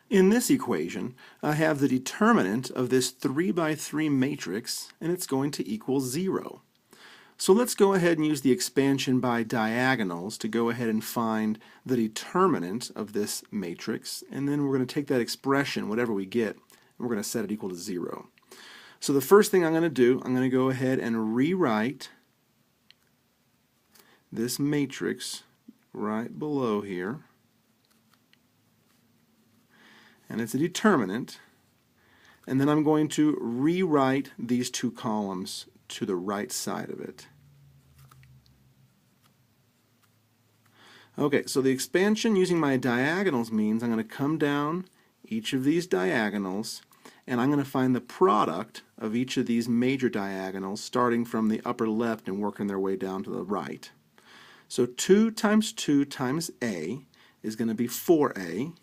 In this equation, I have the determinant of this 3 by 3 matrix, and it's going to equal 0. So let's go ahead and use the expansion by diagonals to go ahead and find the determinant of this matrix, and then we're going to take that expression, whatever we get, and we're going to set it equal to 0. So the first thing I'm going to do, I'm going to go ahead and rewrite this matrix right below here. And it's a determinant, and then I'm going to rewrite these two columns to the right side of it. Okay, so the expansion using my diagonals means I'm going to come down each of these diagonals, and I'm going to find the product of each of these major diagonals starting from the upper left and working their way down to the right. So 2 times 2 times A is going to be 4A.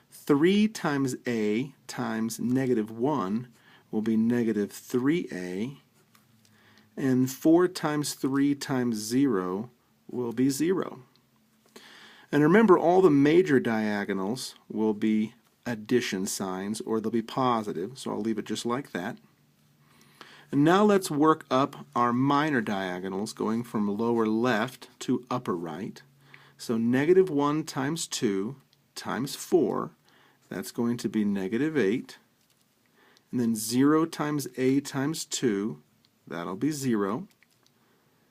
3 times A times -1 will be -3A, and 4 times 3 times 0 will be 0. And remember, all the major diagonals will be addition signs, or they'll be positive, so I'll leave it just like that. And now let's work up our minor diagonals, going from lower left to upper right. So -1 times 2 times 4, that's going to be -8. And then 0 times A times 2, that'll be 0.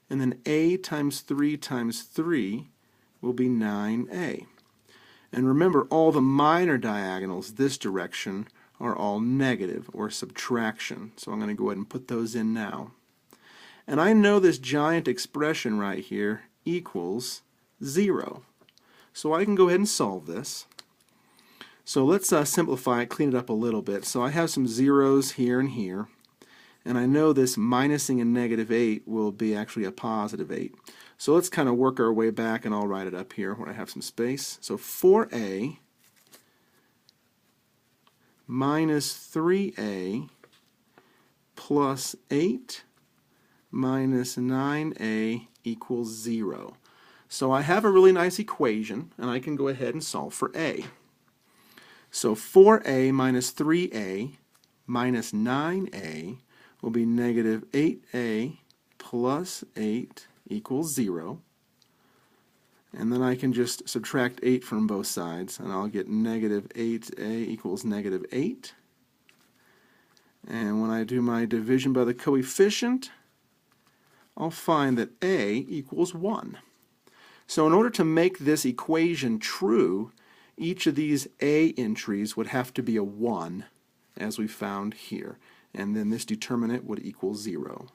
And then A times 3 will be 9A. And remember, all the minor diagonals this direction are all negative, or subtraction. So I'm going to go ahead and put those in now. And I know this giant expression right here equals 0. So I can go ahead and solve this. So let's simplify it, clean it up a little bit. So I have some zeros here and here, and I know this minusing a -8 will be actually a +8. So let's kind of work our way back, and I'll write it up here where I have some space. So 4A minus 3A plus 8 minus 9A equals 0. So I have a really nice equation, and I can go ahead and solve for A. So 4A minus 3A minus 9A will be -8A plus 8 equals 0. And then I can just subtract 8 from both sides, and I'll get -8A equals -8. And when I do my division by the coefficient, I'll find that A equals 1. So in order to make this equation true, each of these A entries would have to be a 1, as we found here, and then this determinant would equal 0.